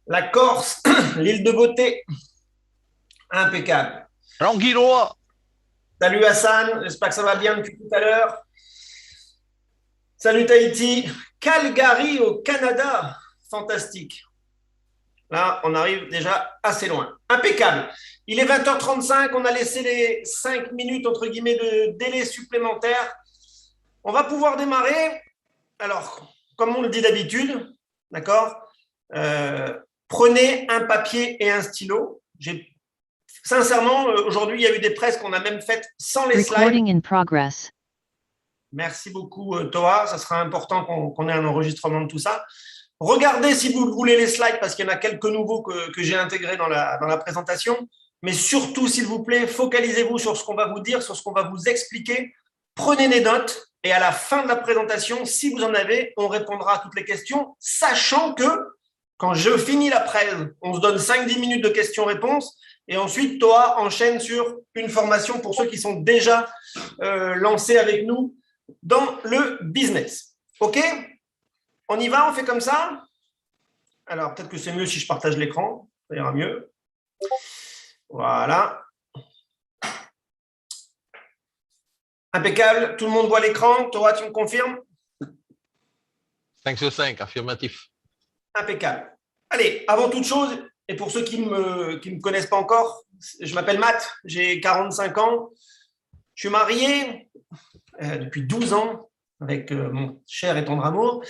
La Corse, l'île de beauté, impeccable. Tranquillo. Salut Hassan, j'espère que ça va bien depuis tout à l'heure. Salut Tahiti, Calgary au Canada, fantastique. Là, on arrive déjà assez loin. Impeccable. Il est 20h35, on a laissé les 5 minutes entre guillemets de délai supplémentaire. On va pouvoir démarrer. Alors, comme on le dit d'habitude, d'accord. euh, Prenez un papier et un stylo. Sincèrement, aujourd'hui, il y a eu des presses qu'on a même faites sans les slides. Recording in progress. Merci beaucoup, Toa. Ça sera important qu'on ait un enregistrement de tout ça. Regardez si vous voulez les slides, parce qu'il y en a quelques nouveaux que j'ai intégrés dans la présentation. Mais surtout, s'il vous plaît, focalisez-vous sur ce qu'on va vous dire, sur ce qu'on va vous expliquer. Prenez des notes et à la fin de la présentation, si vous en avez, on répondra à toutes les questions, sachant que quand je finis la presse, on se donne 5-10 minutes de questions-réponses et ensuite, Toa enchaîne sur une formation pour ceux qui sont déjà lancés avec nous dans le business. OK? On y va, on fait comme ça? Alors, peut-être que c'est mieux si je partage l'écran. Ça ira mieux. Voilà. Impeccable. Tout le monde voit l'écran. Toa, tu me confirmes? 5 sur 5, affirmatif. Impeccable. Allez, avant toute chose, et pour ceux qui ne me connaissent pas encore, je m'appelle Matt, j'ai 45 ans. Je suis marié depuis 12 ans avec mon cher et tendre amour.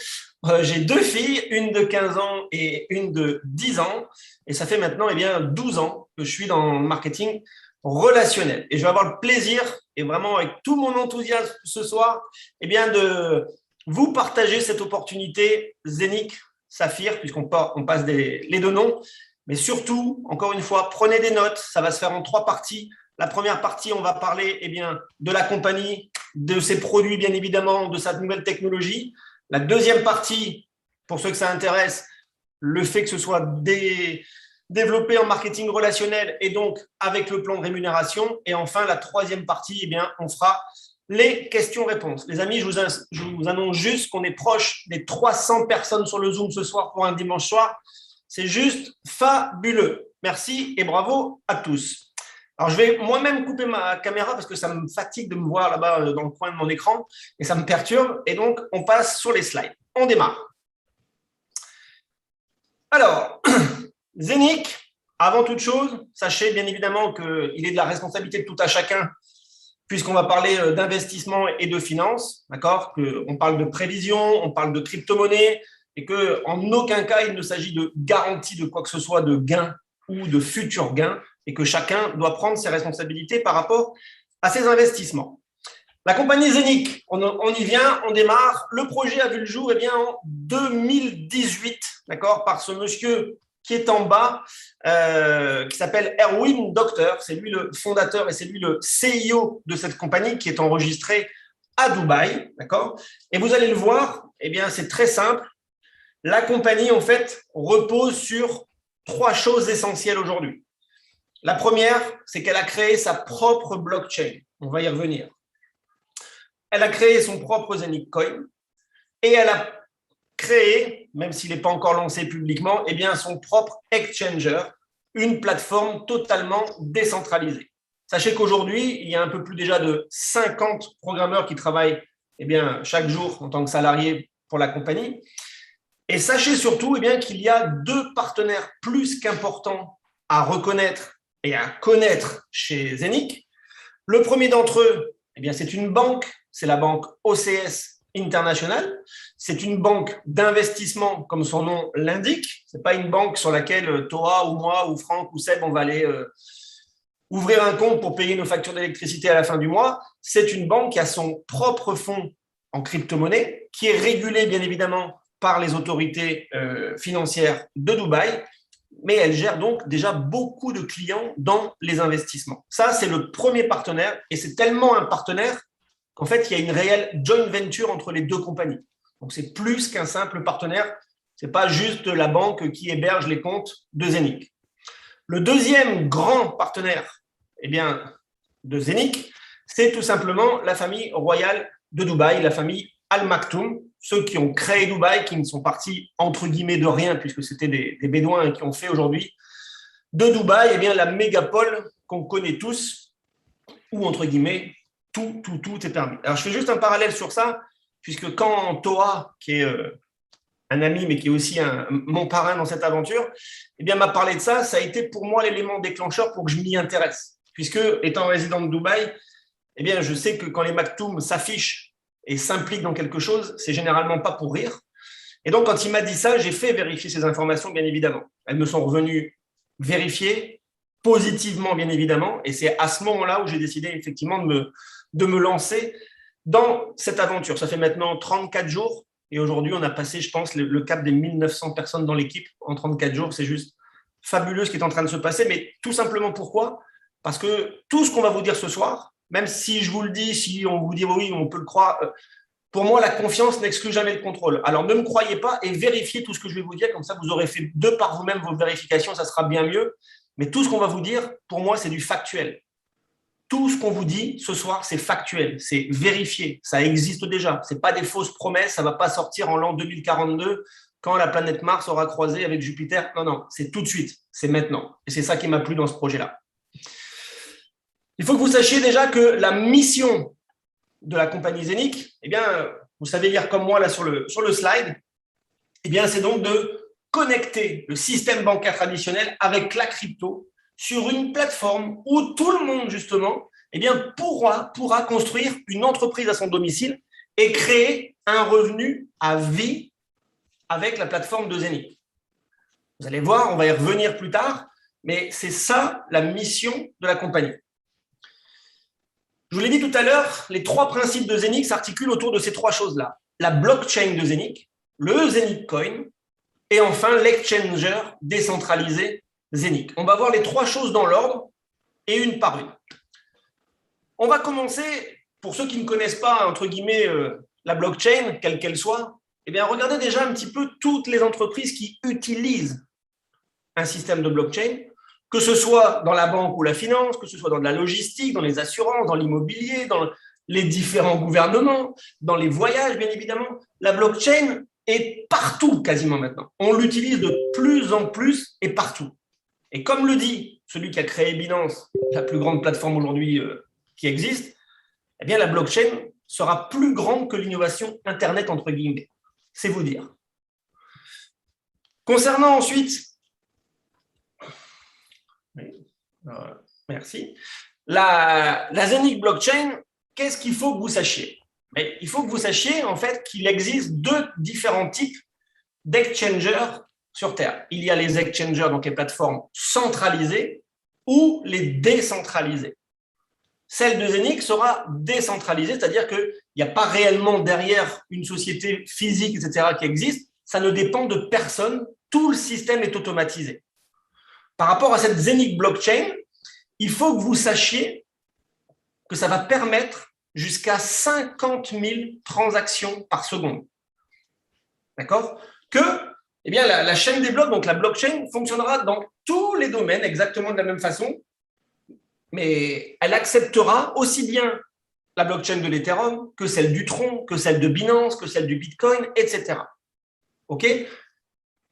J'ai 2 filles, une de 15 ans et une de 10 ans. Et ça fait maintenant 12 ans que je suis dans le marketing relationnel. Et je vais avoir le plaisir, et vraiment avec tout mon enthousiasme ce soir, de vous partager cette opportunité Zénith, Saphir, puisqu'on passe les deux noms. Mais surtout, encore une fois, prenez des notes. Ça va se faire en 3 parties. La première partie, on va parler de la compagnie, de ses produits, bien évidemment, de sa nouvelle technologie. La deuxième partie, pour ceux que ça intéresse, le fait que ce soit développé en marketing relationnel et donc avec le plan de rémunération. Et enfin, la troisième partie, on fera les questions-réponses. Les amis, je vous annonce juste qu'on est proche des 300 personnes sur le Zoom ce soir pour un dimanche soir. C'est juste fabuleux. Merci et bravo à tous. Alors, je vais moi-même couper ma caméra parce que ça me fatigue de me voir là-bas dans le coin de mon écran et ça me perturbe. Et donc, on passe sur les slides. On démarre. Alors, Zénith, avant toute chose, sachez bien évidemment qu'il est de la responsabilité de tout à chacun, puisqu'on va parler d'investissement et de finances, d'accord? On parle de prévision, on parle de crypto-monnaie, et qu'en aucun cas, il ne s'agit de garantie de quoi que ce soit de gain ou de futur gain, et que chacun doit prendre ses responsabilités par rapport à ses investissements. La compagnie Zénith, on y vient, on démarre. Le projet a vu le jour en 2018, d'accord, par ce monsieur qui est en bas, qui s'appelle Erwin Docter. C'est lui le fondateur et c'est lui le CIO de cette compagnie qui est enregistrée à Dubaï, d'accord. Et vous allez le voir, c'est très simple. La compagnie, en fait, repose sur 3 choses essentielles aujourd'hui. La première, c'est qu'elle a créé sa propre blockchain. On va y revenir. Elle a créé son propre Zénith Coin et elle a créé, même s'il n'est pas encore lancé publiquement, son propre exchanger, une plateforme totalement décentralisée. Sachez qu'aujourd'hui, il y a un peu plus déjà de 50 programmeurs qui travaillent chaque jour en tant que salariés pour la compagnie. Et sachez surtout qu'il y a 2 partenaires plus qu'importants à reconnaître et à connaître chez Zénith. Le premier d'entre eux, c'est une banque, c'est la banque OCS International. C'est une banque d'investissement, comme son nom l'indique. Ce n'est pas une banque sur laquelle Toa ou moi ou Franck ou Seb, on va aller ouvrir un compte pour payer nos factures d'électricité à la fin du mois. C'est une banque qui a son propre fonds en crypto-monnaie, qui est régulé bien évidemment par les autorités financières de Dubaï, mais elle gère donc déjà beaucoup de clients dans les investissements. Ça, c'est le premier partenaire, et c'est tellement un partenaire qu'en fait, il y a une réelle joint venture entre les 2 compagnies. Donc, c'est plus qu'un simple partenaire. Ce n'est pas juste la banque qui héberge les comptes de Zénith. Le deuxième grand partenaire de Zénith, c'est tout simplement la famille royale de Dubaï, la famille Al Maktoum, ceux qui ont créé Dubaï, qui ne sont partis entre guillemets de rien, puisque c'était des Bédouins qui ont fait aujourd'hui de Dubaï eh bien, la mégapole qu'on connaît tous, où entre guillemets, tout est permis. Alors je fais juste un parallèle sur ça, puisque quand Toa, qui est un ami, mais qui est aussi mon parrain dans cette aventure, eh bien, m'a parlé de ça, ça a été pour moi l'élément déclencheur pour que je m'y intéresse. Puisque, étant résident de Dubaï, eh bien, je sais que quand les Maktoum s'affichent et s'impliquent dans quelque chose, c'est généralement pas pour rire. Et donc, quand il m'a dit ça, j'ai fait vérifier ces informations, bien évidemment. Elles me sont revenues vérifiées, positivement, bien évidemment. Et c'est à ce moment-là où j'ai décidé effectivement de me lancer dans cette aventure. Ça fait maintenant 34 jours. Et aujourd'hui, on a passé, je pense, le cap des 1900 personnes dans l'équipe en 34 jours. C'est juste fabuleux ce qui est en train de se passer. Mais tout simplement pourquoi ? Parce que tout ce qu'on va vous dire ce soir, même si je vous le dis, si on vous dit oui, on peut le croire, pour moi, la confiance n'exclut jamais le contrôle. Alors, ne me croyez pas et vérifiez tout ce que je vais vous dire. Comme ça, vous aurez fait de par vous-même vos vérifications, ça sera bien mieux. Mais tout ce qu'on va vous dire, pour moi, c'est du factuel. Tout ce qu'on vous dit ce soir, c'est factuel, c'est vérifié, ça existe déjà. Ce n'est pas des fausses promesses, ça ne va pas sortir en l'an 2042 quand la planète Mars aura croisé avec Jupiter. Non, c'est tout de suite, c'est maintenant. Et c'est ça qui m'a plu dans ce projet-là. Il faut que vous sachiez déjà que la mission de la compagnie Zenic, eh bien, vous savez lire comme moi là sur le slide, eh bien, c'est donc de connecter le système bancaire traditionnel avec la crypto sur une plateforme où tout le monde, justement, eh bien, pourra construire une entreprise à son domicile et créer un revenu à vie avec la plateforme de Zenic. Vous allez voir, on va y revenir plus tard, mais c'est ça la mission de la compagnie. Je vous l'ai dit tout à l'heure, les trois principes de Zenic s'articulent autour de ces trois choses-là. La blockchain de Zenic, le Zenic Coin et enfin l'exchanger décentralisé Zenic. On va voir les trois choses dans l'ordre et une par une. On va commencer, pour ceux qui ne connaissent pas, entre guillemets, la blockchain, quelle qu'elle soit, eh bien, regardez déjà un petit peu toutes les entreprises qui utilisent un système de blockchain, que ce soit dans la banque ou la finance, que ce soit dans de la logistique, dans les assurances, dans l'immobilier, dans les différents gouvernements, dans les voyages, bien évidemment. La blockchain est partout quasiment maintenant. On l'utilise de plus en plus et partout. Et comme le dit celui qui a créé Binance, la plus grande plateforme aujourd'hui qui existe, eh bien la blockchain sera plus grande que l'innovation Internet, entre guillemets. C'est vous dire. Concernant ensuite, merci, la Zenic blockchain, qu'est-ce qu'il faut que vous sachiez ? Il faut que vous sachiez en fait qu'il existe deux différents types d'exchangers sur Terre. Il y a les exchangers, donc les plateformes centralisées, ou les décentralisées. Celle de Zenic sera décentralisée, c'est-à-dire qu'il n'y a pas réellement derrière une société physique, etc., qui existe. Ça ne dépend de personne. Tout le système est automatisé. Par rapport à cette Zenic blockchain, il faut que vous sachiez que ça va permettre jusqu'à 50 000 transactions par seconde. D'accord ? Que eh bien, la chaîne des blocs, donc la blockchain, fonctionnera dans tous les domaines exactement de la même façon, mais elle acceptera aussi bien la blockchain de l'Ethereum que celle du Tron, que celle de Binance, que celle du Bitcoin, etc. OK ?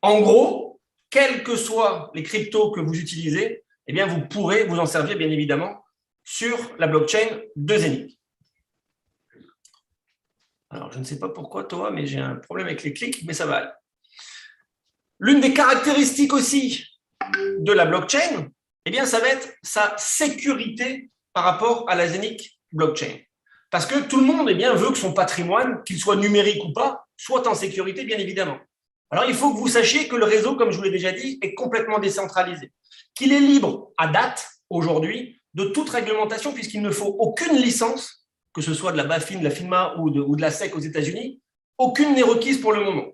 En gros, quels que soient les cryptos que vous utilisez, eh bien, vous pourrez vous en servir, bien évidemment, sur la blockchain de Zenic. Alors, je ne sais pas pourquoi, toi, mais j'ai un problème avec les clics, mais ça va aller. L'une des caractéristiques aussi de la blockchain, eh bien, ça va être sa sécurité par rapport à la Zenic blockchain. Parce que tout le monde eh bien, veut que son patrimoine, qu'il soit numérique ou pas, soit en sécurité, bien évidemment. Alors, il faut que vous sachiez que le réseau, comme je vous l'ai déjà dit, est complètement décentralisé. Qu'il est libre à date, aujourd'hui, de toute réglementation, puisqu'il ne faut aucune licence, que ce soit de la BaFin, de la FINMA ou de la SEC aux États-Unis, aucune n'est requise pour le moment.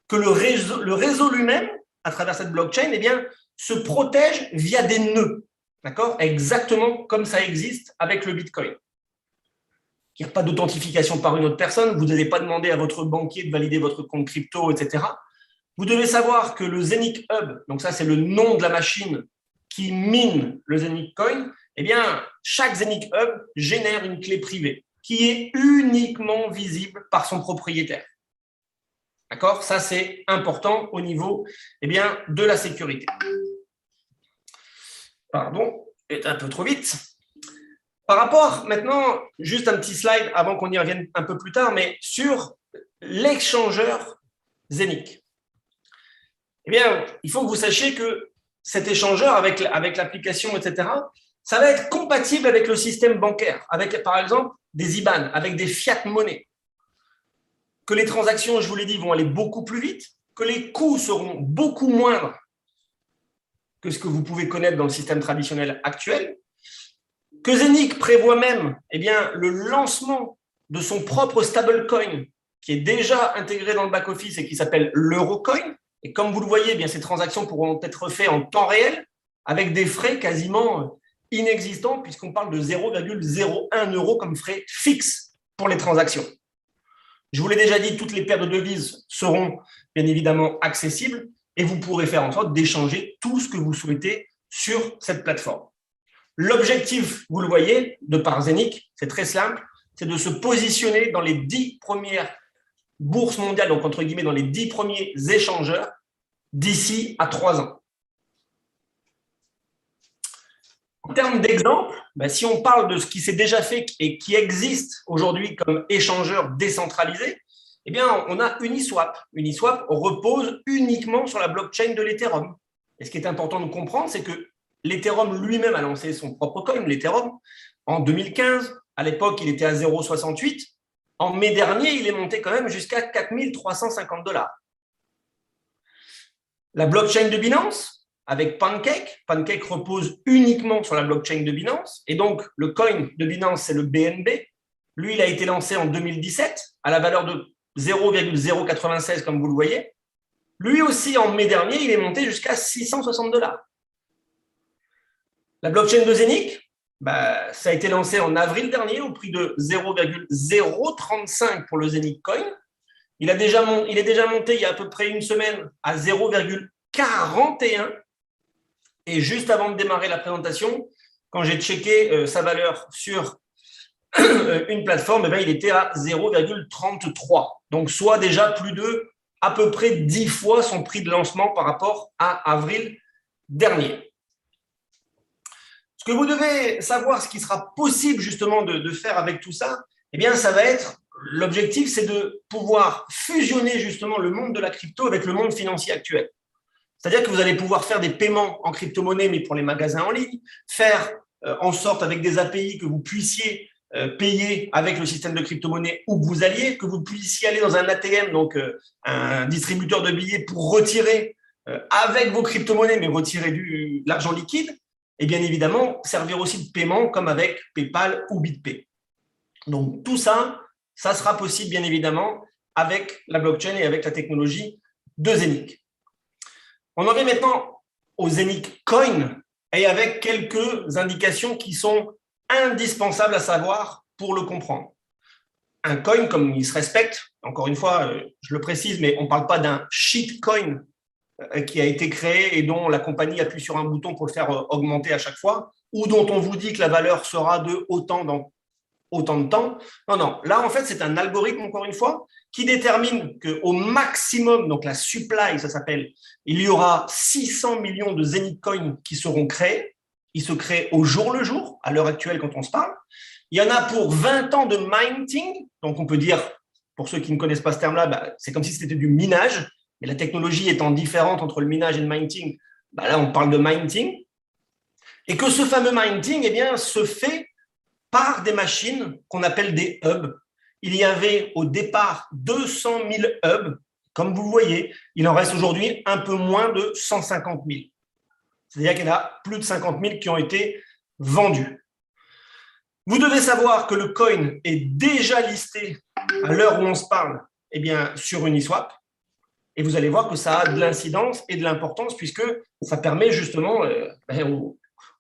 Que le réseau lui-même, à travers cette blockchain, eh bien, se protège via des nœuds, d'accord ? Exactement comme ça existe avec le Bitcoin. Il n'y a pas d'authentification par une autre personne, vous n'allez pas demander à votre banquier de valider votre compte crypto, etc. Vous devez savoir que le Zenic Hub, donc ça c'est le nom de la machine qui mine le Zenic Coin, eh bien, chaque Zenic Hub génère une clé privée. qui est uniquement visible par son propriétaire. D'accord? Ça, c'est important au niveau de la sécurité. Pardon, c'est un peu trop vite. Par rapport, maintenant, juste un petit slide avant qu'on y revienne un peu plus tard, mais sur l'échangeur Zenic. Il faut que vous sachiez que cet échangeur, avec l'application, etc., ça va être compatible avec le système bancaire, avec, par exemple, des IBAN, avec des fiat monnaies. Que les transactions, je vous l'ai dit, vont aller beaucoup plus vite, que les coûts seront beaucoup moindres que ce que vous pouvez connaître dans le système traditionnel actuel, que Zenic prévoit même le lancement de son propre stablecoin qui est déjà intégré dans le back-office et qui s'appelle l'Eurocoin. Et comme vous le voyez, ces transactions pourront être faites en temps réel avec des frais quasiment inexistants puisqu'on parle de 0,01 € comme frais fixes pour les transactions. Je vous l'ai déjà dit, toutes les paires de devises seront bien évidemment accessibles et vous pourrez faire en sorte d'échanger tout ce que vous souhaitez sur cette plateforme. L'objectif, vous le voyez, de par Zenic, c'est très simple, c'est de se positionner dans les 10 premières bourses mondiales, donc entre guillemets dans les 10 premiers échangeurs d'ici à 3 ans. En termes d'exemple, si on parle de ce qui s'est déjà fait et qui existe aujourd'hui comme échangeur décentralisé, on a Uniswap. Uniswap repose uniquement sur la blockchain de l'Ethereum. Et ce qui est important de comprendre, c'est que l'Ethereum lui-même a lancé son propre coin, l'Ethereum, en 2015. À l'époque, il était à 0,68. En mai dernier, il est monté quand même jusqu'à 4 350 $. La blockchain de Binance, avec Pancake. Pancake repose uniquement sur la blockchain de Binance. Et donc, le coin de Binance, c'est le BNB. Lui, il a été lancé en 2017 à la valeur de 0,096, comme vous le voyez. Lui aussi, en mai dernier, il est monté jusqu'à 660 $. La blockchain de Zenic, ça a été lancé en avril dernier au prix de 0,035 pour le Zenic Coin. Il est déjà monté il y a à peu près une semaine à 0,41. Et juste avant de démarrer la présentation, quand j'ai checké sa valeur sur une plateforme, il était à 0,33. Donc, soit déjà plus de à peu près 10 fois son prix de lancement par rapport à avril dernier. Ce que vous devez savoir, ce qui sera possible justement de faire avec tout ça, ça va être, l'objectif, c'est de pouvoir fusionner justement le monde de la crypto avec le monde financier actuel. C'est-à-dire que vous allez pouvoir faire des paiements en crypto-monnaie, mais pour les magasins en ligne, faire en sorte avec des API que vous puissiez payer avec le système de crypto-monnaie où que vous alliez, que vous puissiez aller dans un ATM, donc un distributeur de billets pour retirer avec vos crypto-monnaies, mais retirer de l'argent liquide. Et bien évidemment, servir aussi de paiement comme avec PayPal ou BitPay. Donc, tout ça, ça sera possible, bien évidemment, avec la blockchain et avec la technologie de Zenic. On en vient maintenant au Zenic Coin et avec quelques indications qui sont indispensables à savoir pour le comprendre. Un coin, comme il se respecte, encore une fois, je le précise, mais on ne parle pas d'un shitcoin qui a été créé et dont la compagnie appuie sur un bouton pour le faire augmenter à chaque fois, ou dont on vous dit que la valeur sera de autant dans autant de temps. Non. Là, en fait, c'est un algorithme, encore une fois, qui détermine qu'au maximum, donc la supply, ça s'appelle, il y aura 600 millions de Zenic Coins qui seront créés. Ils se créent au jour le jour, à l'heure actuelle, quand on se parle. Il y en a pour 20 ans de minting. Donc, on peut dire, pour ceux qui ne connaissent pas ce terme-là, c'est comme si c'était du minage. Mais la technologie étant différente entre le minage et le minting, là, on parle de minting. Et que ce fameux minting, se fait par des machines qu'on appelle des hubs. Il y avait au départ 200 000 hubs. Comme vous le voyez, il en reste aujourd'hui un peu moins de 150 000. C'est-à-dire qu'il y en a plus de 50 000 qui ont été vendus. Vous devez savoir que le coin est déjà listé à l'heure où on se parle sur Uniswap. Et vous allez voir que ça a de l'incidence et de l'importance puisque ça permet justement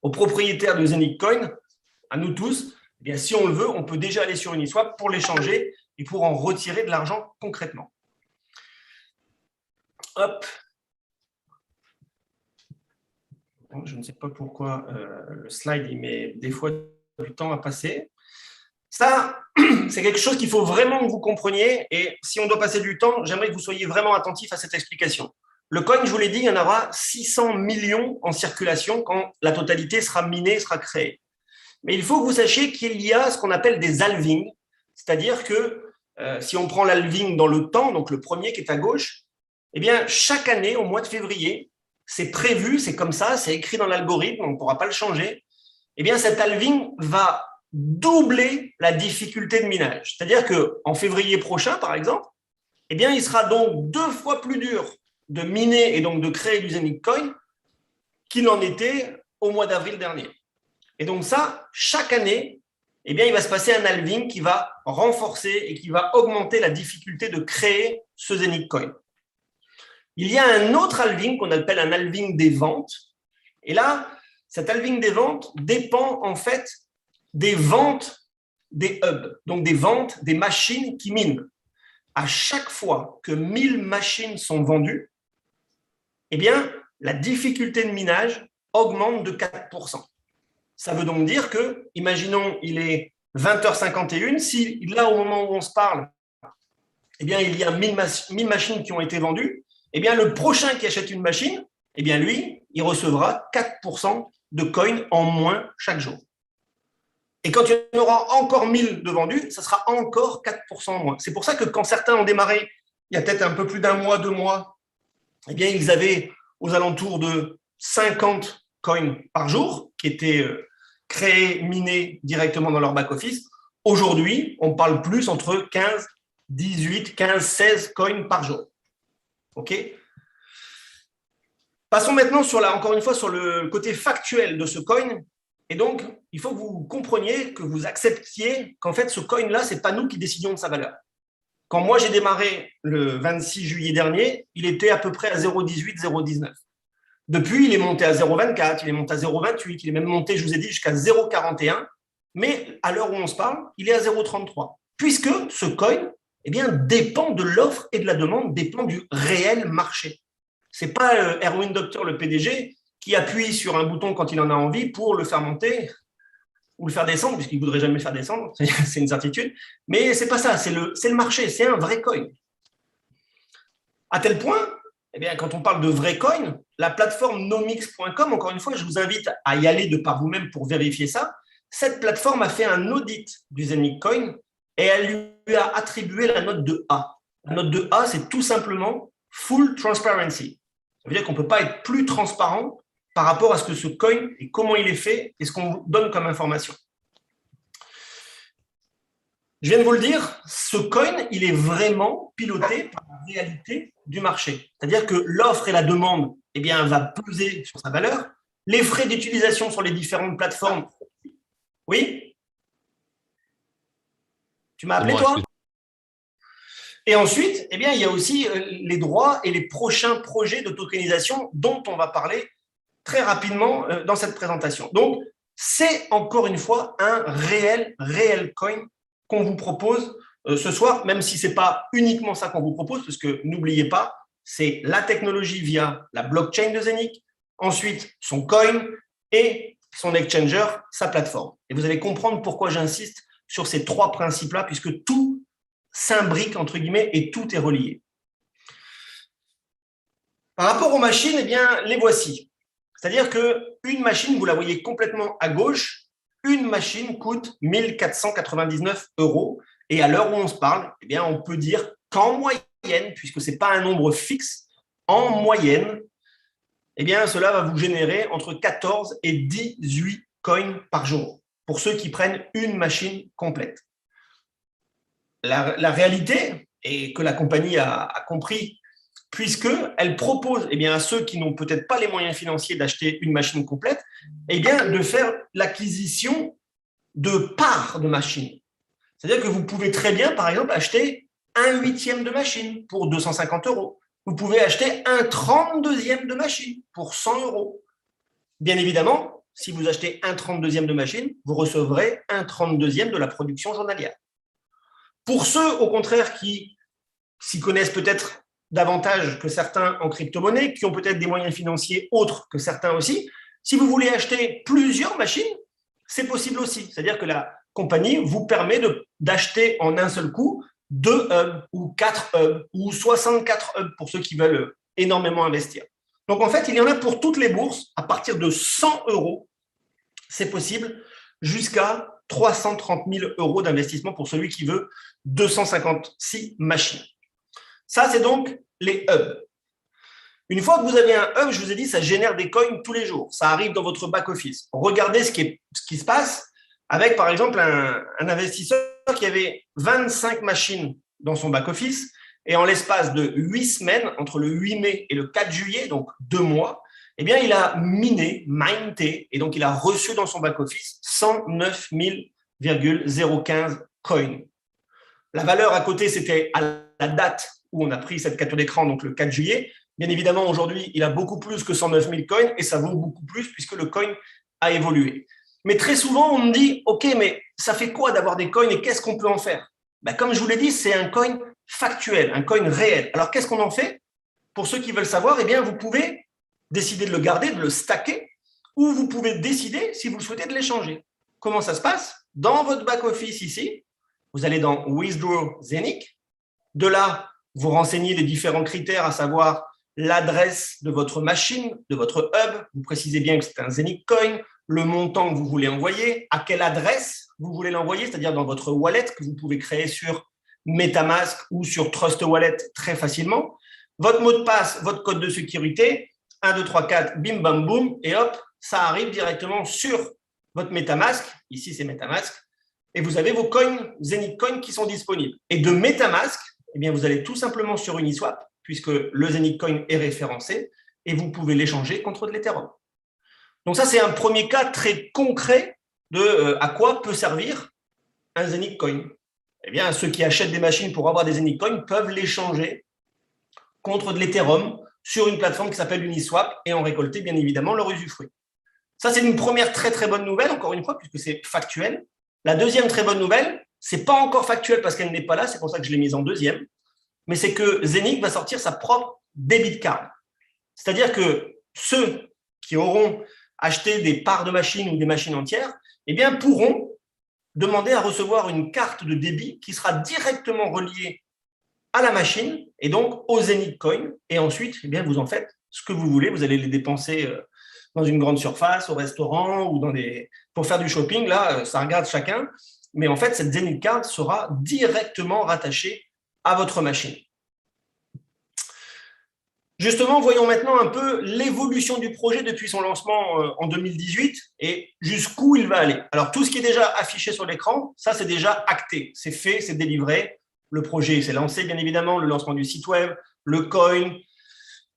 aux propriétaires de Zenic Coin, à nous tous, si on le veut, on peut déjà aller sur Uniswap pour l'échanger et pour en retirer de l'argent concrètement. Hop. Je ne sais pas pourquoi le slide il met des fois du temps à passer. Ça, c'est quelque chose qu'il faut vraiment que vous compreniez. Et si on doit passer du temps, j'aimerais que vous soyez vraiment attentifs à cette explication. Le coin, je vous l'ai dit, il y en aura 600 millions en circulation quand la totalité sera minée, sera créée. Mais il faut que vous sachiez qu'il y a ce qu'on appelle des halvings, c'est-à-dire que si on prend l'halving dans le temps, donc le premier qui est à gauche, eh bien, chaque année, au mois de février, c'est prévu, c'est comme ça, c'est écrit dans l'algorithme, on ne pourra pas le changer, eh bien, cet halving va doubler la difficulté de minage. C'est-à-dire qu'en février prochain, par exemple, eh bien, il sera donc 2 fois plus dur de miner et donc de créer du Zenic Coin qu'il en était au mois d'avril dernier. Et donc ça, chaque année, eh bien, il va se passer un halving qui va renforcer et qui va augmenter la difficulté de créer ce Zenic Coin. Il y a un autre halving qu'on appelle un halving des ventes. Et là, cet halving des ventes dépend en fait des ventes des hubs, donc des ventes des machines qui minent. À chaque fois que 1000 machines sont vendues, eh bien, la difficulté de minage augmente de 4%. Ça veut donc dire que, imaginons, il est 20h51, si là, au moment où on se parle, eh bien, il y a 1000 machines qui ont été vendues, eh bien, le prochain qui achète une machine, eh bien, lui, il recevra 4% de coins en moins chaque jour. Et quand il y en aura encore 1000 de vendus, ça sera encore 4% en moins. C'est pour ça que quand certains ont démarré, il y a peut-être un peu plus d'un mois, 2 mois, eh bien, ils avaient aux alentours de 50 coins par jour qui étaient créés, minés directement dans leur back-office. Aujourd'hui, on parle plus entre 15, 18, 15, 16 coins par jour. OK ? Passons maintenant encore une fois sur le côté factuel de ce coin. Et donc, il faut que vous compreniez, que vous acceptiez qu'en fait, ce coin-là, ce n'est pas nous qui décidions de sa valeur. Quand moi, j'ai démarré le 26 juillet dernier, il était à peu près à 0,18, 0,19. Depuis, il est monté à 0,24, il est monté à 0,28, il est même monté, je vous ai dit, jusqu'à 0,41. Mais à l'heure où on se parle, il est à 0,33. Puisque ce coin, eh bien, dépend de l'offre et de la demande, dépend du réel marché. Ce n'est pas Erwin Doctor, le PDG, qui appuie sur un bouton quand il en a envie pour le faire monter ou le faire descendre, puisqu'il ne voudrait jamais le faire descendre, c'est une certitude. Mais ce n'est pas ça, c'est le marché, c'est un vrai coin. À tel point, eh bien, quand on parle de vrai coin, la plateforme nomix.com, encore une fois, je vous invite à y aller de par vous-même pour vérifier ça. Cette plateforme a fait un audit du Zenic Coin et elle lui a attribué la note de A. La note de A, c'est tout simplement full transparency. Ça veut dire qu'on ne peut pas être plus transparent par rapport à ce que ce coin et comment il est fait et ce qu'on vous donne comme information. Je viens de vous le dire, ce coin, il est vraiment piloté par la réalité du marché. C'est-à-dire que l'offre et la demande, eh bien, va peser sur sa valeur. Les frais d'utilisation sur les différentes plateformes. Oui ? Tu m'as appelé, toi ? Et ensuite, eh bien, il y a aussi les droits et les prochains projets de tokenisation dont on va parler très rapidement dans cette présentation. Donc, c'est encore une fois un réel coin qu'on vous propose ce soir, même si ce n'est pas uniquement ça qu'on vous propose, parce que n'oubliez pas, c'est la technologie via la blockchain de Zenic, ensuite son coin et son exchanger, sa plateforme. Et vous allez comprendre pourquoi j'insiste sur ces 3 principes-là, puisque tout s'imbrique, entre guillemets, et tout est relié. Par rapport aux machines, eh bien, les voici. C'est-à-dire qu'une machine, vous la voyez complètement à gauche, une machine coûte 1 499 €. Et à l'heure où on se parle, eh bien, on peut dire qu'en moyenne, puisque ce n'est pas un nombre fixe, en moyenne, eh bien, cela va vous générer entre 14 et 18 coins par jour pour ceux qui prennent une machine complète. La réalité, et que la compagnie a compris, puisqu'elle propose eh bien, à ceux qui n'ont peut-être pas les moyens financiers d'acheter une machine complète, eh bien, de faire l'acquisition de parts de machines. C'est-à-dire que vous pouvez très bien, par exemple, acheter 1/8 de machine pour 250 €. Vous pouvez acheter un 32e de machine pour 100 €. Bien évidemment, si vous achetez un 32e de machine, vous recevrez un 32e de la production journalière. Pour ceux, au contraire, qui s'y connaissent peut-être davantage que certains en crypto-monnaie, qui ont peut-être des moyens financiers autres que certains aussi, si vous voulez acheter plusieurs machines, c'est possible aussi. C'est-à-dire que compagnie vous permet d'acheter en un seul coup 2 hubs ou 4 hubs ou 64 hubs pour ceux qui veulent énormément investir. Donc, en fait, il y en a pour toutes les bourses à partir de 100 euros. C'est possible jusqu'à 330 000 euros d'investissement pour celui qui veut 256 machines. Ça, c'est donc les hubs. Une fois que vous avez un hub, je vous ai dit, ça génère des coins tous les jours. Ça arrive dans votre back-office. Regardez ce qui se passe avec, par exemple, un investisseur qui avait 25 machines dans son back-office et en l'espace de 8 semaines, entre le 8 mai et le 4 juillet, donc 2 mois, eh bien, il a minté, et donc il a reçu dans son back-office 109 015 coins. La valeur à côté, c'était à la date où on a pris cette capture d'écran, donc le 4 juillet. Bien évidemment, aujourd'hui, il a beaucoup plus que 109 000 coins et ça vaut beaucoup plus puisque le coin a évolué. Mais très souvent, on me dit, OK, mais ça fait quoi d'avoir des coins et qu'est-ce qu'on peut en faire? Comme je vous l'ai dit, c'est un coin factuel, un coin réel. Alors, qu'est-ce qu'on en fait? Pour ceux qui veulent savoir, eh bien, vous pouvez décider de le garder, de le stacker, ou vous pouvez décider si vous souhaitez de l'échanger. Comment ça se passe? Dans votre back-office ici, vous allez dans Withdraw Zenic. De là, vous renseignez les différents critères, à savoir l'adresse de votre machine, de votre hub. Vous précisez bien que c'est un Zenic Coin, le montant que vous voulez envoyer, à quelle adresse vous voulez l'envoyer, c'est-à-dire dans votre wallet que vous pouvez créer sur MetaMask ou sur Trust Wallet très facilement. Votre mot de passe, votre code de sécurité, 1, 2, 3, 4, bim, bam, boum, et hop, ça arrive directement sur votre MetaMask. Ici, c'est MetaMask. Et vous avez vos coins, Zenic Coin, qui sont disponibles. Et de MetaMask, eh bien, vous allez tout simplement sur Uniswap, puisque le Zenic Coin est référencé, et vous pouvez l'échanger contre de l'Ethereum. Donc ça, c'est un premier cas très concret de à quoi peut servir un Zenic Coin. Eh bien, ceux qui achètent des machines pour avoir des Zenic Coins peuvent l'échanger contre de l'Ethereum sur une plateforme qui s'appelle Uniswap et en récolter bien évidemment leur usufruit. Ça, c'est une première très très bonne nouvelle, encore une fois, puisque c'est factuel. La deuxième très bonne nouvelle, c'est pas encore factuel parce qu'elle n'est pas là, c'est pour ça que je l'ai mise en deuxième, mais c'est que Zenic va sortir sa propre debit card. C'est-à-dire que ceux qui auront acheté des parts de machines ou des machines entières, eh bien, pourront demander à recevoir une carte de débit qui sera directement reliée à la machine et donc au Zenic Coin. Et ensuite, eh bien, vous en faites ce que vous voulez. Vous allez les dépenser dans une grande surface, au restaurant ou pour faire du shopping. Là, ça regarde chacun. Mais en fait, cette Zenic Card sera directement rattachée à votre machine. Justement, voyons maintenant un peu l'évolution du projet depuis son lancement en 2018 et jusqu'où il va aller. Alors, tout ce qui est déjà affiché sur l'écran, ça, c'est déjà acté. C'est fait, c'est délivré. Le projet s'est lancé, bien évidemment, le lancement du site web, le coin,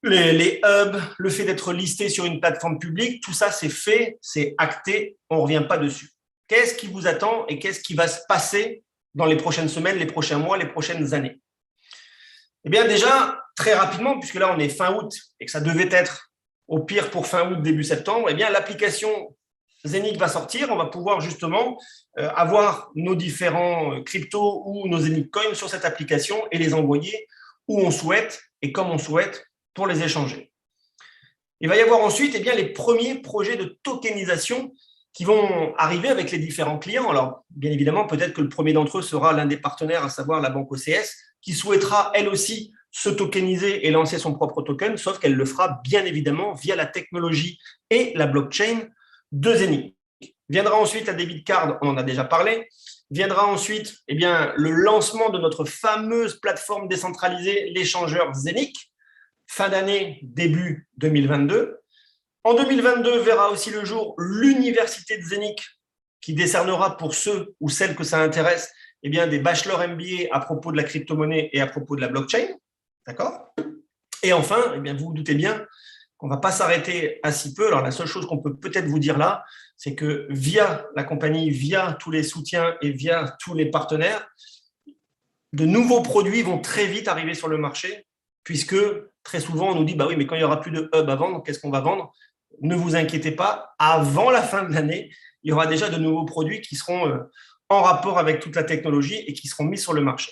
les hubs, le fait d'être listé sur une plateforme publique, tout ça, c'est fait, c'est acté, on ne revient pas dessus. Qu'est-ce qui vous attend et qu'est-ce qui va se passer dans les prochaines semaines, les prochains mois, les prochaines années? Eh bien, déjà, très rapidement, puisque là, on est fin août et que ça devait être au pire pour fin août, début septembre, eh bien, l'application Zenic va sortir. On va pouvoir justement avoir nos différents cryptos ou nos Zenic Coins sur cette application et les envoyer où on souhaite et comme on souhaite pour les échanger. Il va y avoir ensuite bien, les premiers projets de tokenisation qui vont arriver avec les différents clients. Alors, bien évidemment, peut-être que le premier d'entre eux sera l'un des partenaires, à savoir la banque OCS, qui souhaitera, elle aussi, se tokeniser et lancer son propre token, sauf qu'elle le fera, bien évidemment, via la technologie et la blockchain de Zenic. Viendra ensuite la debit card, on en a déjà parlé. Viendra ensuite le lancement de notre fameuse plateforme décentralisée, l'échangeur Zenic, fin d'année, début 2022. En 2022, verra aussi le jour l'université de Zenic qui décernera pour ceux ou celles que ça intéresse des bachelors MBA à propos de la crypto-monnaie et à propos de la blockchain. D'accord? Et enfin, vous vous doutez bien qu'on ne va pas s'arrêter à si peu. Alors, la seule chose qu'on peut peut-être vous dire là, c'est que via la compagnie, via tous les soutiens et via tous les partenaires, de nouveaux produits vont très vite arriver sur le marché, puisque très souvent, on nous dit, oui, mais quand il n'y aura plus de hub à vendre, qu'est-ce qu'on va vendre? Ne vous inquiétez pas, avant la fin de l'année, il y aura déjà de nouveaux produits qui seront en rapport avec toute la technologie et qui seront mis sur le marché.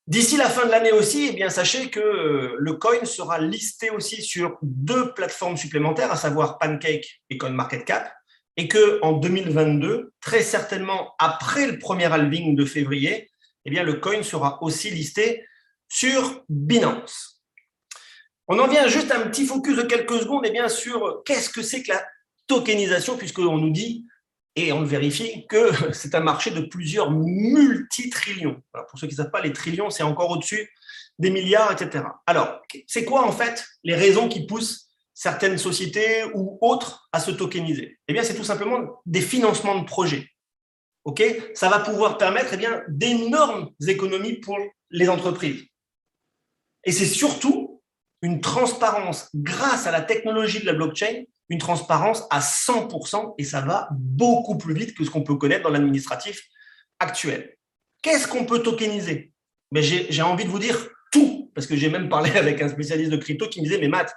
D'ici la fin de l'année aussi, sachez que le coin sera listé aussi sur 2 plateformes supplémentaires, à savoir Pancake et CoinMarketCap, et qu'en 2022, très certainement après le premier halving de février, eh bien, le coin sera aussi listé sur Binance. On en vient juste à un petit focus de quelques secondes sur qu'est-ce que c'est que la tokenisation, puisqu'on nous dit, et on le vérifie, que c'est un marché de plusieurs multitrillions. Alors, pour ceux qui ne savent pas, les trillions, c'est encore au-dessus des milliards, etc. Alors, c'est quoi en fait les raisons qui poussent certaines sociétés ou autres à se tokeniser? Eh bien, c'est tout simplement des financements de projets. Okay, ça va pouvoir permettre d'énormes économies pour les entreprises. Et c'est surtout une transparence grâce à la technologie de la blockchain, une transparence à 100%, et ça va beaucoup plus vite que ce qu'on peut connaître dans l'administratif actuel. Qu'est-ce qu'on peut tokeniser? J'ai envie de vous dire tout, parce que j'ai même parlé avec un spécialiste de crypto qui me disait, mais Matt,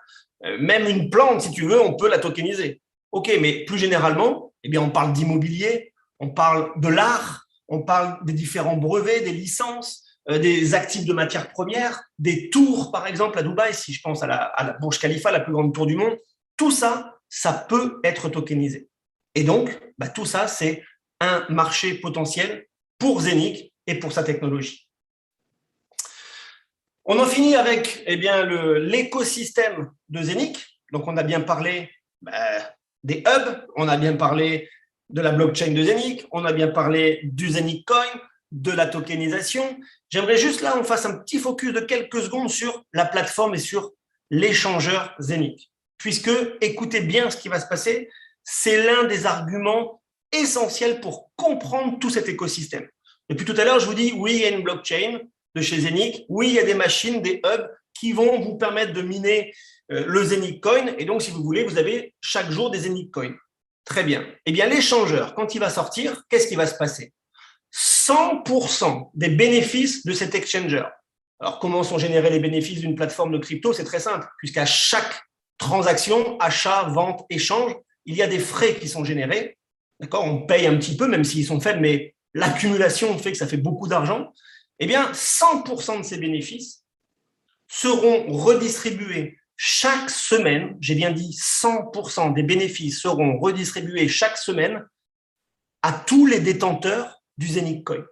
même une plante, si tu veux, on peut la tokeniser. Ok, mais plus généralement, on parle d'immobilier, on parle de l'art, on parle des différents brevets, des licences, des actifs de matières premières, des tours, par exemple, à Dubaï, si je pense à la Burj Khalifa, la plus grande tour du monde. Tout ça, ça peut être tokenisé. Et donc, tout ça, c'est un marché potentiel pour Zeniq et pour sa technologie. On en finit avec l'écosystème de Zeniq. Donc, on a bien parlé des hubs, on a bien parlé de la blockchain de Zeniq, on a bien parlé du Zeniq Coin, de la tokenisation. J'aimerais juste là, on fasse un petit focus de quelques secondes sur la plateforme et sur l'échangeur Zeniq. Puisque, écoutez bien ce qui va se passer, c'est l'un des arguments essentiels pour comprendre tout cet écosystème. Depuis tout à l'heure, je vous dis, oui, il y a une blockchain de chez Zeniq, oui, il y a des machines, des hubs qui vont vous permettre de miner le Zeniq Coin, et donc, si vous voulez, vous avez chaque jour des Zeniq Coins. Très bien. Eh bien, l'échangeur, quand il va sortir, qu'est-ce qui va se passer? 100% des bénéfices de cet exchanger. Alors, comment sont générés les bénéfices d'une plateforme de crypto? C'est très simple, puisqu'à chaque transaction, achat, vente, échange, il y a des frais qui sont générés. D'accord? On paye un petit peu, même s'ils sont faibles, mais l'accumulation fait que ça fait beaucoup d'argent. Eh bien, 100% de ces bénéfices seront redistribués chaque semaine. J'ai bien dit 100% des bénéfices seront redistribués chaque semaine à tous les détenteurs du Zeniq Coin.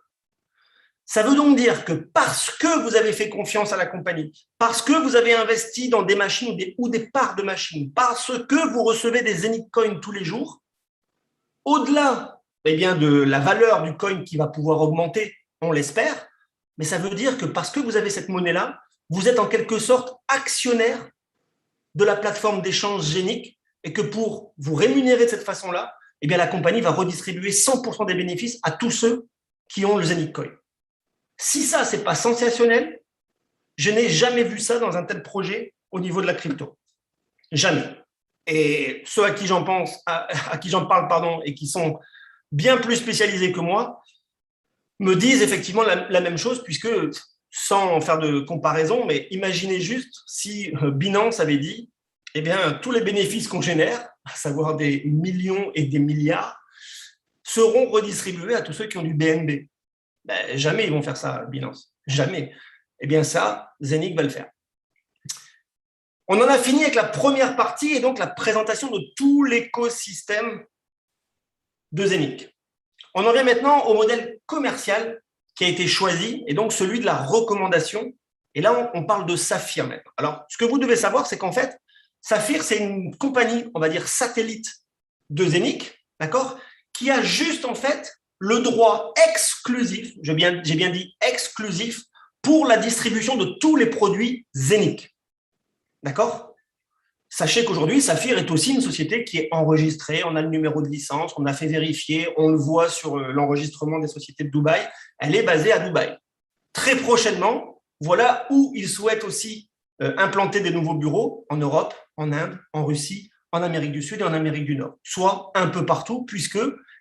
Ça veut donc dire que parce que vous avez fait confiance à la compagnie, parce que vous avez investi dans des machines ou des parts de machines, parce que vous recevez des Zeniq Coins tous les jours, au-delà de la valeur du coin qui va pouvoir augmenter, on l'espère, mais ça veut dire que parce que vous avez cette monnaie-là, vous êtes en quelque sorte actionnaire de la plateforme d'échange Zeniq et que pour vous rémunérer de cette façon-là, la compagnie va redistribuer 100% des bénéfices à tous ceux qui ont le Zeniq Coin. Si ça, ce n'est pas sensationnel, je n'ai jamais vu ça dans un tel projet au niveau de la crypto. Jamais. Et ceux à qui j'en parle, et qui sont bien plus spécialisés que moi, me disent effectivement la même chose, puisque, sans faire de comparaison, mais imaginez juste si Binance avait dit, tous les bénéfices qu'on génère, à savoir des millions et des milliards, seront redistribués à tous ceux qui ont du BNB. Jamais ils vont faire ça, Binance. Jamais. Ça, Zeniq va le faire. On en a fini avec la première partie et donc la présentation de tout l'écosystème de Zeniq. On en vient maintenant au modèle commercial qui a été choisi et donc celui de la recommandation. Et là, on parle de Saphir maintenant. Alors, ce que vous devez savoir, c'est qu'en fait, Saphir, c'est une compagnie, on va dire, satellite de Zeniq, d'accord, qui a juste en fait le droit exclusif, j'ai bien dit exclusif, pour la distribution de tous les produits Zeniq. D'accord? Sachez qu'aujourd'hui, Saphir est aussi une société qui est enregistrée, on a le numéro de licence, on a fait vérifier, on le voit sur l'enregistrement des sociétés de Dubaï, elle est basée à Dubaï. Très prochainement, voilà où ils souhaitent aussi implanter des nouveaux bureaux en Europe, en Inde, en Russie, en Amérique du Sud et en Amérique du Nord, soit un peu partout, puisque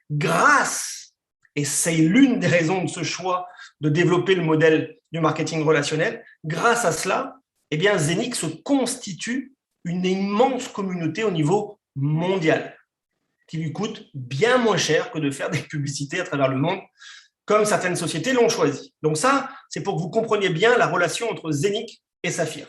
grâce, et c'est l'une des raisons de ce choix de développer le modèle du marketing relationnel, grâce à cela, Zeniq se constitue une immense communauté au niveau mondial, qui lui coûte bien moins cher que de faire des publicités à travers le monde, comme certaines sociétés l'ont choisi. Donc ça, c'est pour que vous compreniez bien la relation entre Zeniq et Saphir.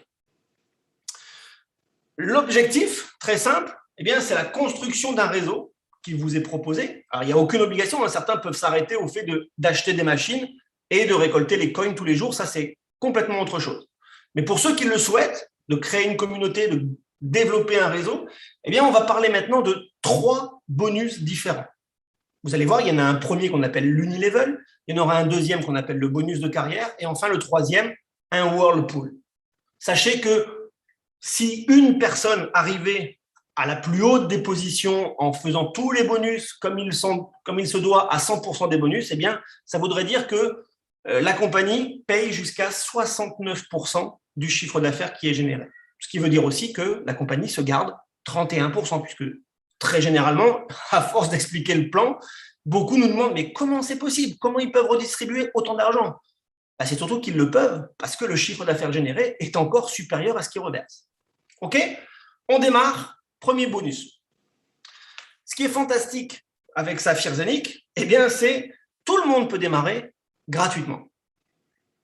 L'objectif, très simple, c'est la construction d'un réseau qui vous est proposé. Alors, il n'y a aucune obligation. Certains peuvent s'arrêter au fait d'acheter des machines et de récolter les coins tous les jours. Ça, c'est complètement autre chose. Mais pour ceux qui le souhaitent, de créer une communauté, de développer un réseau, eh bien, on va parler maintenant de 3 bonus différents. Vous allez voir, il y en a un premier qu'on appelle l'Unilevel, il y en aura un deuxième qu'on appelle le bonus de carrière, et enfin le troisième, un Whirlpool. Sachez que si une personne arrivait à la plus haute des positions en faisant tous les bonus comme il se doit à 100% des bonus, eh bien, ça voudrait dire que la compagnie paye jusqu'à 69% du chiffre d'affaires qui est généré. Ce qui veut dire aussi que la compagnie se garde 31%, puisque très généralement, à force d'expliquer le plan, beaucoup nous demandent mais comment c'est possible? Comment ils peuvent redistribuer autant d'argent? C'est surtout qu'ils le peuvent parce que le chiffre d'affaires généré est encore supérieur à ce qu'ils reversent. OK? On démarre. Premier bonus. Ce qui est fantastique avec Saphir Zenith, eh bien, c'est tout le monde peut démarrer gratuitement.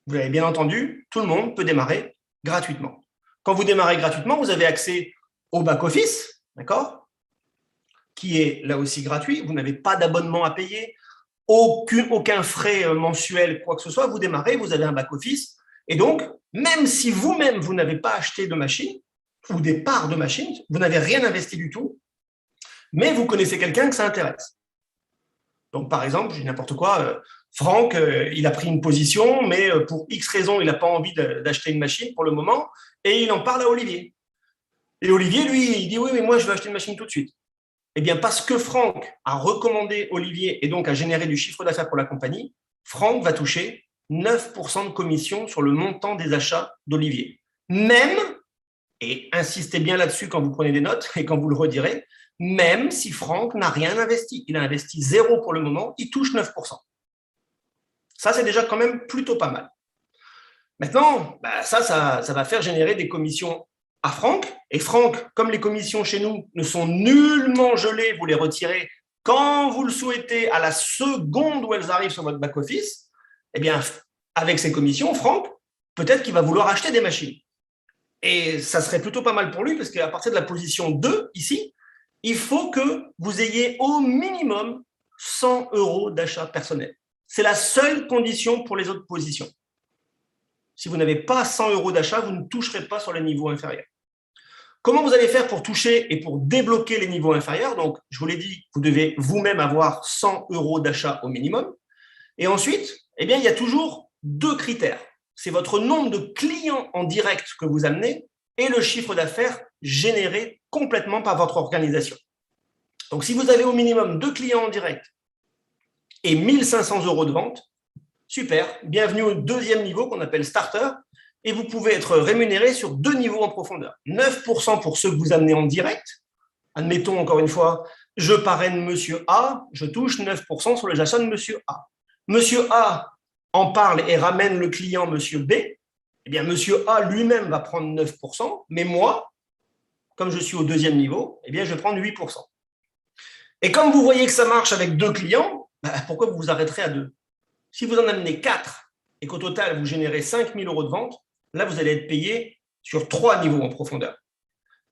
Vous l'avez bien entendu, tout le monde peut démarrer gratuitement. Quand vous démarrez gratuitement, vous avez accès au back-office, d'accord, qui est là aussi gratuit. Vous n'avez pas d'abonnement à payer, aucun frais mensuel, quoi que ce soit. Vous démarrez, vous avez un back-office. Et donc, même si vous-même, vous n'avez pas acheté de machine ou des parts de machine, vous n'avez rien investi du tout, mais vous connaissez quelqu'un que ça intéresse. Donc, par exemple, je dis n'importe quoi, Franck, il a pris une position, mais pour X raisons, il n'a pas envie d'acheter une machine pour le moment, et il en parle à Olivier. Et Olivier, lui, il dit, oui, mais moi, je veux acheter une machine tout de suite. Eh bien, parce que Franck a recommandé Olivier et donc a généré du chiffre d'affaires pour la compagnie, Franck va toucher 9% de commission sur le montant des achats d'Olivier. Même, et insistez bien là-dessus quand vous prenez des notes et quand vous le redirez, même si Franck n'a rien investi. Il a investi 0 pour le moment, il touche 9%. Ça, c'est déjà quand même plutôt pas mal. Maintenant, ça va faire générer des commissions à Franck. Et Franck, comme les commissions chez nous ne sont nullement gelées, vous les retirez quand vous le souhaitez à la seconde où elles arrivent sur votre back-office, eh bien, avec ces commissions, Franck, peut-être qu'il va vouloir acheter des machines. Et ça serait plutôt pas mal pour lui, parce qu'à partir de la position 2, ici, il faut que vous ayez au minimum 100 € d'achat personnel. C'est la seule condition pour les autres positions. Si vous n'avez pas 100 € d'achat, vous ne toucherez pas sur les niveaux inférieurs. Comment vous allez faire pour toucher et pour débloquer les niveaux inférieurs? Donc, je vous l'ai dit, vous devez vous-même avoir 100 € d'achat au minimum. Et ensuite, eh bien, il y a toujours 2 critères. C'est votre nombre de clients en direct que vous amenez et le chiffre d'affaires généré complètement par votre organisation. Donc, si vous avez au minimum 2 clients en direct et 1 500 € de vente, super, bienvenue au deuxième niveau qu'on appelle starter, et vous pouvez être rémunéré sur 2 niveaux en profondeur. 9% pour ceux que vous amenez en direct. Admettons encore une fois, je parraine Monsieur A, je touche 9% sur les achats de Monsieur A. Monsieur A en parle et ramène le client Monsieur B. Eh bien, Monsieur A lui-même va prendre 9%, mais moi, comme je suis au deuxième niveau, eh bien, je vais prendre 8%. Et comme vous voyez que ça marche avec 2 clients, pourquoi vous vous arrêterez à 2? Si vous en amenez 4 et qu'au total, vous générez 5 000 € de vente, là, vous allez être payé sur 3 niveaux en profondeur.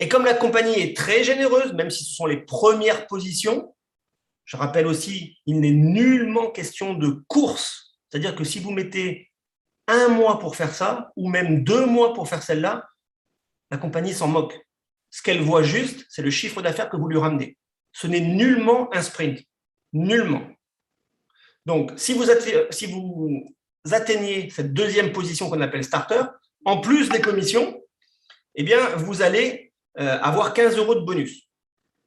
Et comme la compagnie est très généreuse, même si ce sont les premières positions, je rappelle aussi, il n'est nullement question de course. C'est-à-dire que si vous mettez 1 mois pour faire ça, ou même 2 mois pour faire celle-là, la compagnie s'en moque. Ce qu'elle voit juste, c'est le chiffre d'affaires que vous lui ramenez. Ce n'est nullement un sprint. Nullement. Donc, si vous atteignez cette deuxième position qu'on appelle starter, en plus des commissions, eh bien, vous allez avoir 15 € de bonus.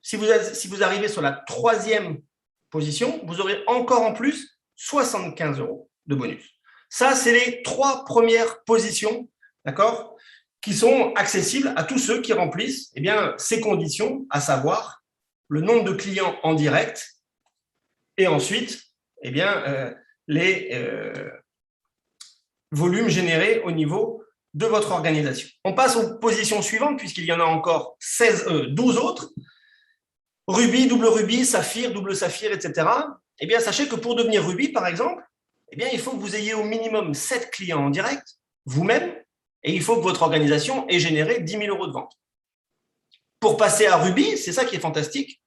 Si vous arrivez sur la 3e position, vous aurez encore en plus 75 € de bonus. Ça, c'est les 3 premières positions, d'accord, qui sont accessibles à tous ceux qui remplissent eh bien, ces conditions, à savoir le nombre de clients en direct et ensuite eh bien, les volumes générés au niveau de votre organisation. On passe aux positions suivantes, puisqu'il y en a encore 12 autres. Rubis, double rubis, saphir, double saphir, etc. Eh bien, sachez que pour devenir rubis, par exemple, eh bien, il faut que vous ayez au minimum 7 clients en direct, vous-même, et il faut que votre organisation ait généré 10 000 € de vente. Pour passer à rubis, c'est ça qui est fantastique,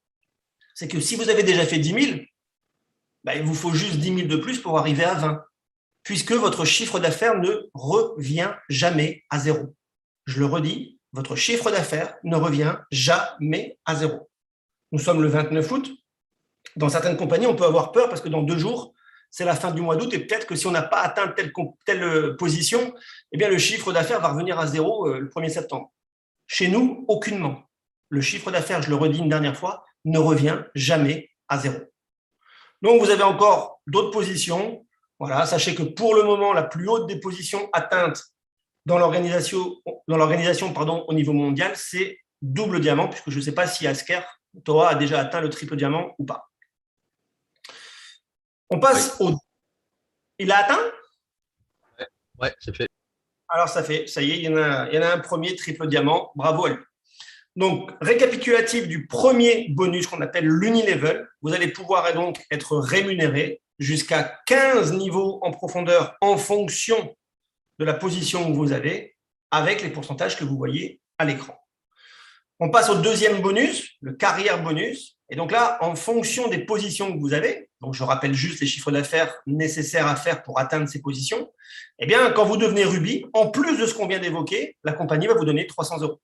c'est que si vous avez déjà fait 10 000, il vous faut juste 10 000 de plus pour arriver à 20, puisque votre chiffre d'affaires ne revient jamais à zéro. Je le redis, votre chiffre d'affaires ne revient jamais à zéro. Nous sommes le 29 août. Dans certaines compagnies, on peut avoir peur parce que dans 2 jours, c'est la fin du mois d'août et peut-être que si on n'a pas atteint telle position, eh bien le chiffre d'affaires va revenir à zéro le 1er septembre. Chez nous, aucunement. Le chiffre d'affaires, je le redis une dernière fois, ne revient jamais à zéro. Donc, vous avez encore d'autres positions. Voilà, sachez que pour le moment, la plus haute des positions atteintes dans l'organisation au niveau mondial, c'est double diamant, puisque je ne sais pas si Asker Torah a déjà atteint le triple diamant ou pas. On passe au... Il a atteint? Ouais, c'est fait. Alors, ça y est, il y en a un premier triple diamant. Bravo à lui. Donc, récapitulatif du premier bonus qu'on appelle l'Unilevel, vous allez pouvoir donc être rémunéré jusqu'à 15 niveaux en profondeur en fonction de la position que vous avez, avec les pourcentages que vous voyez à l'écran. On passe au deuxième bonus, le carrière bonus. Et donc là, en fonction des positions que vous avez, donc je rappelle juste les chiffres d'affaires nécessaires à faire pour atteindre ces positions, eh bien, quand vous devenez Ruby, en plus de ce qu'on vient d'évoquer, la compagnie va vous donner 300 €.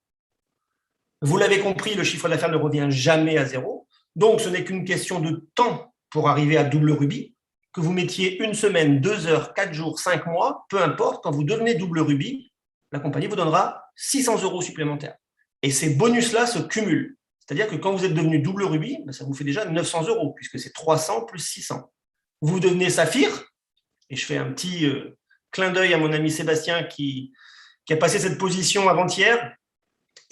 Vous l'avez compris, le chiffre d'affaires ne revient jamais à zéro. Donc, ce n'est qu'une question de temps pour arriver à double Ruby. Que vous mettiez 1 semaine, 2 heures, 4 jours, 5 mois, peu importe, quand vous devenez double Ruby, la compagnie vous donnera 600 € supplémentaires. Et ces bonus-là se cumulent. C'est-à-dire que quand vous êtes devenu double Ruby, ça vous fait déjà 900 €, puisque c'est 300 plus 600. Vous devenez Saphir, et je fais un petit clin d'œil à mon ami Sébastien qui a passé cette position avant-hier,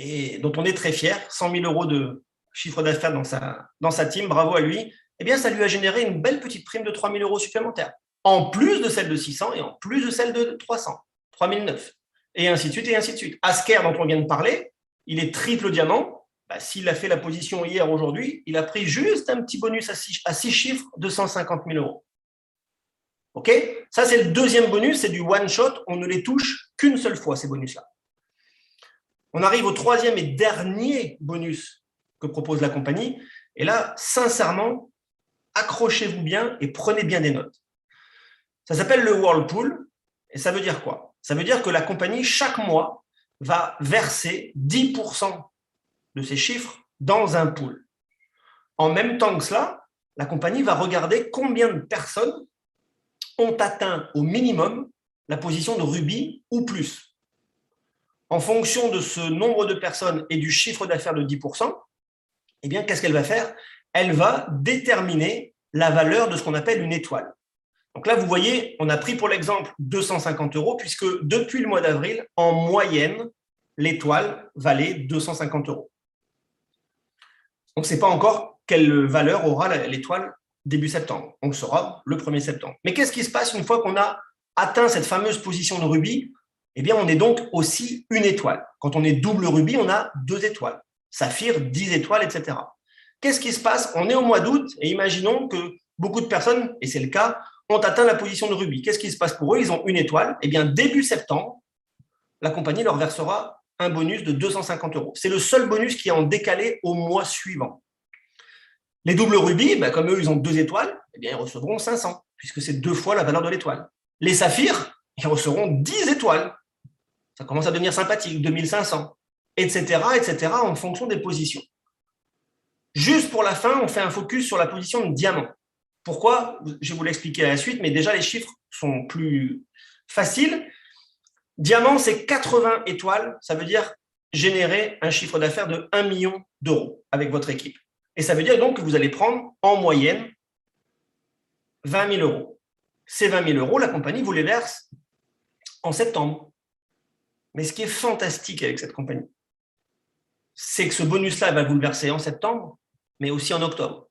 et dont on est très fier, 100 000 € de chiffre d'affaires dans sa team, bravo à lui, eh bien, ça lui a généré une belle petite prime de 3 000 € supplémentaires, en plus de celle de 600 et en plus de celle de 300, 3 900, et ainsi de suite, et ainsi de suite. Asker, dont on vient de parler, il est triple diamant. S'il a fait la position hier, aujourd'hui, il a pris juste un petit bonus à 6 chiffres de 150 000 €. OK ? Ça, c'est le deuxième bonus, c'est du one-shot, on ne les touche qu'une seule fois, ces bonus-là. On arrive au troisième et dernier bonus que propose la compagnie. Et là, sincèrement, accrochez-vous bien et prenez bien des notes. Ça s'appelle le Whirlpool. Et ça veut dire quoi? Ça veut dire que la compagnie, chaque mois, va verser 10% de ses chiffres dans un pool. En même temps que cela, la compagnie va regarder combien de personnes ont atteint au minimum la position de Ruby ou plus. En fonction de ce nombre de personnes et du chiffre d'affaires de 10%, eh bien, qu'est-ce qu'elle va faire? Elle va déterminer la valeur de ce qu'on appelle une étoile. Donc là, vous voyez, on a pris pour l'exemple 250 €, puisque depuis le mois d'avril, en moyenne, l'étoile valait 250 €. On ne sait pas encore quelle valeur aura l'étoile début septembre. On le saura le 1er septembre. Mais qu'est-ce qui se passe une fois qu'on a atteint cette fameuse position de Ruby? Eh bien, on est donc aussi une étoile. Quand on est double Ruby, on a 2 étoiles. Saphir, 10 étoiles, etc. Qu'est-ce qui se passe? On est au mois d'août et imaginons que beaucoup de personnes, et c'est le cas, ont atteint la position de Ruby. Qu'est-ce qui se passe pour eux? Ils ont une étoile. Eh bien, début septembre, la compagnie leur versera un bonus de 250 €. C'est le seul bonus qui est en décalé au mois suivant. Les doubles Ruby, comme eux, ils ont 2 étoiles, eh bien, ils recevront 500, puisque c'est 2 fois la valeur de l'étoile. Les saphirs, ils recevront 10 étoiles. Ça commence à devenir sympathique, 2500, etc., etc., en fonction des positions. Juste pour la fin, on fait un focus sur la position de diamant. Pourquoi? Je vais vous l'expliquer à la suite, mais déjà, les chiffres sont plus faciles. Diamant, c'est 80 étoiles, ça veut dire générer un chiffre d'affaires de 1 million € avec votre équipe. Et ça veut dire donc que vous allez prendre en moyenne 20 000 €. Ces 20 000 €, la compagnie vous les verse en septembre. Mais ce qui est fantastique avec cette compagnie, c'est que ce bonus-là va vous le verser en septembre, mais aussi en octobre,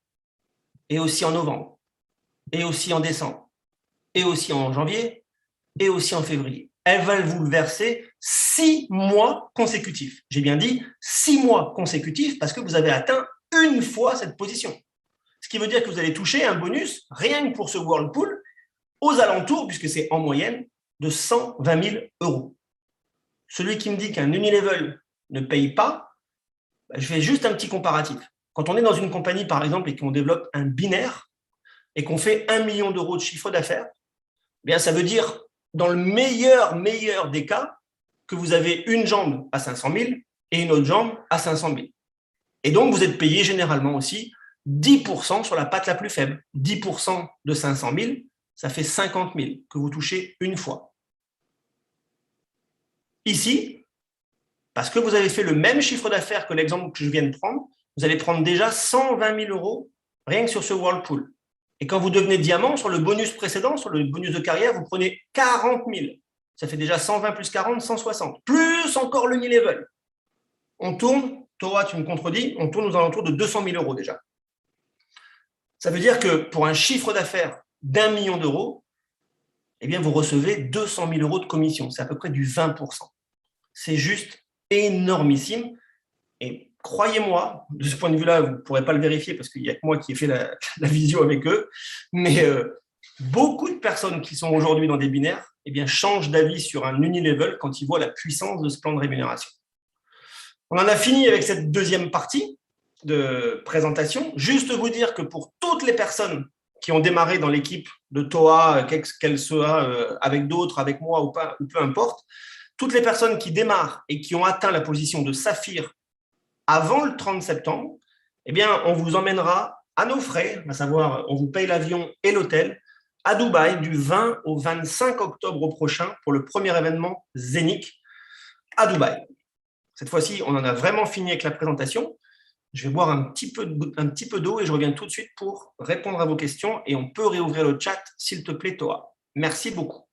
et aussi en novembre, et aussi en décembre, et aussi en janvier, et aussi en février. Elle va vous le verser 6 mois consécutifs. J'ai bien dit 6 mois consécutifs parce que vous avez atteint une fois cette position. Ce qui veut dire que vous allez toucher un bonus, rien que pour ce Whirlpool, aux alentours, puisque c'est en moyenne, de 120 000 €. Celui qui me dit qu'un Unilevel ne paye pas, je fais juste un petit comparatif. Quand on est dans une compagnie, par exemple, et qu'on développe un binaire et qu'on fait 1 million d'euros de chiffre d'affaires, eh bien, ça veut dire, dans le meilleur des cas, que vous avez une jambe à 500 000 et une autre jambe à 500 000. Et donc, vous êtes payé généralement aussi 10% sur la patte la plus faible. 10% de 500 000, ça fait 50 000 que vous touchez une fois. Ici, parce que vous avez fait le même chiffre d'affaires que l'exemple que je viens de prendre, vous allez prendre déjà 120 000 euros rien que sur ce Whirlpool. Et quand vous devenez diamant, sur le bonus précédent, sur le bonus de carrière, vous prenez 40 000. Ça fait déjà 120 plus 40, 160. Plus encore le mid-level. On tourne, Toa, tu me contredis, on tourne aux alentours de 200 000 euros déjà. Ça veut dire que pour un chiffre d'affaires d'1 million d'euros, eh bien, vous recevez 200 000 euros de commission. C'est à peu près du 20%. C'est juste énormissime. Et croyez-moi, de ce point de vue-là, vous ne pourrez pas le vérifier parce qu'il n'y a que moi qui ai fait la visio avec eux, mais beaucoup de personnes qui sont aujourd'hui dans des binaires eh bien, changent d'avis sur un unilevel quand ils voient la puissance de ce plan de rémunération. On en a fini avec cette deuxième partie de présentation. Juste vous dire que pour toutes les personnes qui ont démarré dans l'équipe de TOA, qu'elle soit avec d'autres, avec moi ou pas, ou peu importe, toutes les personnes qui démarrent et qui ont atteint la position de saphir avant le 30 septembre, eh bien, on vous emmènera à nos frais, à savoir, on vous paye l'avion et l'hôtel à Dubaï du 20 au 25 octobre prochain pour le premier événement Zénith à Dubaï. Cette fois-ci, on en a vraiment fini avec la présentation. Je vais boire un petit peu d'eau et je reviens tout de suite pour répondre à vos questions et on peut réouvrir le chat, s'il te plaît, Toa. Merci beaucoup.